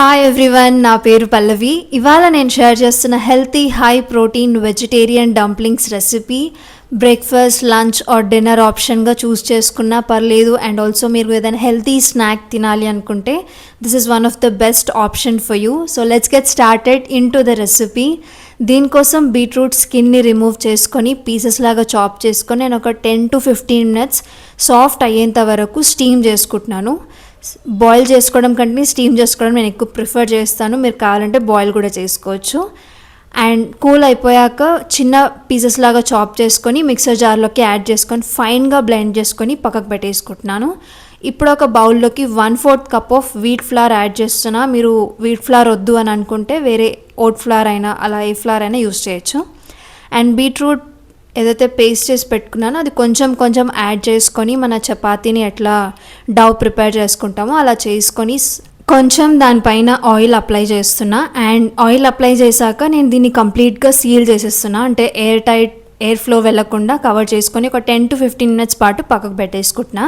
Hi everyone, నా పేరు పల్లవి. ఇవాళ నేను షేర్ చేస్తున్న healthy high protein vegetarian dumplings recipe breakfast, lunch or dinner ఆప్షన్గా చూస్ చేసుకున్నా పర్లేదు. అండ్ ఆల్సో మీరు ఏదైనా హెల్తీ స్నాక్ తినాలి అనుకుంటే this is one of the best option for you. So let's get started in to the recipe. దీనికోసం beetroot స్కిన్ని remove చేసుకొని పీసెస్ లాగా చాప్ చేసుకొని నేను ఒక 10 to 15 minutes సాఫ్ట్ అయ్యేంత వరకు స్టీమ్ చేసుకుంటున్నాను. బాయిల్ చేసుకోవడం కంటే స్టీమ్ చేసుకోవడం నేను ఎక్కువ ప్రిఫర్ చేస్తాను. మీరు కావాలంటే బాయిల్ కూడా చేసుకోవచ్చు. అండ్ కూల్ అయిపోయాక చిన్న పీసెస్ లాగా చాప్ చేసుకొని మిక్సర్ జార్లోకి యాడ్ చేసుకొని ఫైన్గా బ్లెండ్ చేసుకొని పక్కకు పెట్టేసుకుంటున్నాను. ఇప్పుడు ఒక బౌల్లోకి 1/4 cup of wheat flower add చేస్తున్నా. మీరు వీట్ ఫ్లవర్ వద్దు అని అనుకుంటే వేరే ఓట్ ఫ్లవర్ అయినా అలా ఏ ఫ్లవర్ అయినా యూస్ చేయొచ్చు. అండ్ బీట్రూట్ ఏదైతే పేస్ట్ చేసి పెట్టుకున్నానో అది కొంచెం కొంచెం యాడ్ చేసుకొని మన చపాతీని ఎట్లా డౌ ప్రిపేర్ చేసుకుంటామో అలా చేసుకొని కొంచెం దానిపైన ఆయిల్ అప్లై చేస్తున్నా. అండ్ ఆయిల్ అప్లై చేశాక నేను దీన్ని కంప్లీట్గా సీల్ చేసేస్తున్నా. అంటే ఎయిర్ ఫ్లో వెళ్ళకుండా కవర్ చేసుకొని ఒక 10 to 15 minutes పాటు పక్కకు పెట్టేసుకుంటున్నా.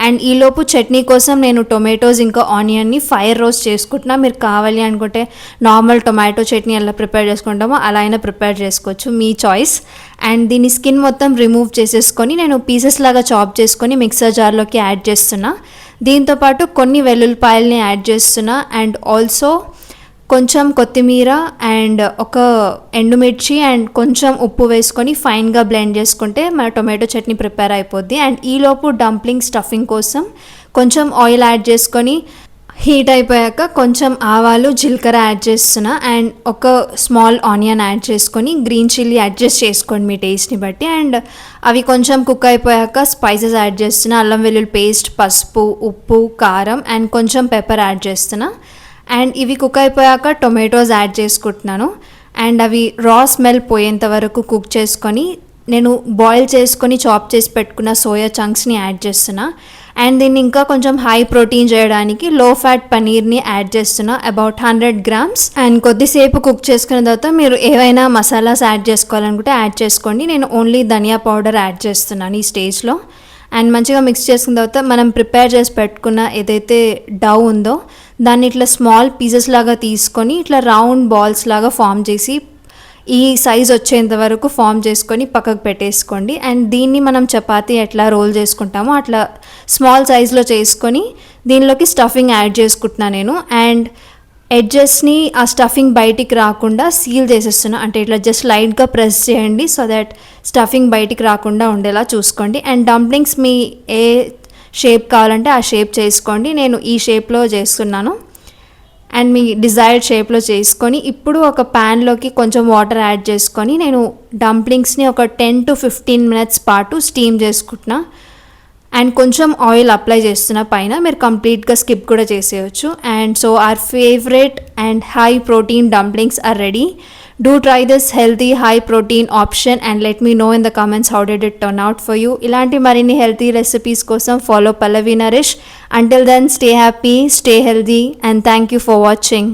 అండ్ ఈలోపు చట్నీ కోసం నేను టొమాటోస్ ఇంకా ఆనియన్ని ఫైర్ రోస్ట్ చేసుకుంటున్నా. మీరు కావాలి అనుకుంటే నార్మల్ టొమాటో చట్నీ ఎలా ప్రిపేర్ చేసుకుంటామో అలా అయినా ప్రిపేర్ చేసుకోవచ్చు, మీ చాయిస్. అండ్ దీని స్కిన్ మొత్తం రిమూవ్ చేసేసుకొని నేను పీసెస్ లాగా చాప్ చేసుకొని మిక్సర్ జార్లోకి యాడ్ చేస్తున్నా. దీంతోపాటు కొన్ని వెల్లుల్లిపాయలని యాడ్ చేస్తున్నా. అండ్ ఆల్సో కొంచెం కొత్తిమీర అండ్ ఒక ఎండుమిర్చి అండ్ కొంచెం ఉప్పు వేసుకొని ఫైన్గా బ్లెండ్ చేసుకుంటే మన టొమాటో చట్నీ ప్రిపేర్ అయిపోద్ది. అండ్ ఈలోపు డంప్లింగ్ స్టఫింగ్ కోసం కొంచెం ఆయిల్ యాడ్ చేసుకొని హీట్ అయిపోయాక కొంచెం ఆవాలు, జీలకర్ర యాడ్ చేస్తున్నా. అండ్ ఒక స్మాల్ ఆనియన్ యాడ్ చేసుకొని గ్రీన్ చిల్లీ అడ్జస్ట్ చేసుకోండి మీ టేస్ట్ని బట్టి. అండ్ అవి కొంచెం కుక్ అయిపోయాక స్పైసెస్ యాడ్ చేస్తున్నా. అల్లం వెల్లుల్లి పేస్ట్, పసుపు, ఉప్పు, కారం అండ్ కొంచెం పెప్పర్ యాడ్ చేస్తున్నా. అండ్ ఇవి కుక్ అయిపోయాక టొమాటోస్ యాడ్ చేసుకుంటున్నాను. అండ్ అవి రా స్మెల్ పోయేంత వరకు కుక్ చేసుకొని నేను బాయిల్ చేసుకొని చాప్ చేసి పెట్టుకున్న సోయా చంక్స్ని యాడ్ చేస్తున్నా. అండ్ దీన్ని ఇంకా కొంచెం హై ప్రోటీన్ చేయడానికి లో ఫ్యాట్ పనీర్ని యాడ్ చేస్తున్నా, అబౌట్ 100 grams. అండ్ కొద్దిసేపు కుక్ చేసుకున్న తర్వాత మీరు ఏవైనా మసాలాస్ యాడ్ చేసుకోవాలనుకుంటే యాడ్ చేసుకోండి. నేను ఓన్లీ ధనియా పౌడర్ యాడ్ చేస్తున్నాను ఈ స్టేజ్లో. అండ్ మంచిగా మిక్స్ చేసుకున్న తర్వాత మనం ప్రిపేర్ చేసి పెట్టుకున్న ఏదైతే డౌ ఉందో దాన్ని ఇట్లా స్మాల్ పీసెస్ లాగా తీసుకొని ఇట్లా రౌండ్ బాల్స్ లాగా ఫామ్ చేసి ఈ సైజ్ వచ్చేంత వరకు ఫామ్ చేసుకొని పక్కకు పెట్టేసుకోండి. అండ్ దీన్ని మనం చపాతీ ఎట్లా రోల్ చేసుకుంటామో అట్లా స్మాల్ సైజ్లో చేసుకొని దీనిలోకి స్టఫింగ్ యాడ్ చేసుకుంటున్నాను నేను. అండ్ ఎడ్జెస్ని ఆ స్టఫింగ్ బయటికి రాకుండా సీల్ చేసేస్తున్నా. అంటే ఇట్లా జస్ట్ లైట్గా ప్రెస్ చేయండి సో దట్ స్టఫింగ్ బయటికి రాకుండా ఉండేలా చూసుకోండి. And dumplings me A shape కావాలంటే ఆ షేప్ చేసుకోండి. నేను ఈ షేప్లో చేస్తున్నాను. అండ్ మీ డిజైర్డ్ షేప్లో చేసుకొని ఇప్పుడు ఒక ప్యాన్లోకి కొంచెం వాటర్ యాడ్ చేసుకొని నేను డంప్లింగ్స్ని ఒక 10 to 15 minutes పాటు స్టీమ్ చేసుకుంటున్నా. అండ్ కొంచెం ఆయిల్ అప్లై చేస్తున్న పైన, మీరు కంప్లీట్గా స్కిప్ కూడా చేసేయచ్చు. And so our favorite and high protein dumplings are ready. Do try this healthy high protein option and let me know in the comments how did it turn out for you. ఇలాంటి మరిన్ని healthy recipes కోసం follow Pallavi Nourish. Until then, stay happy, stay healthy and thank you for watching.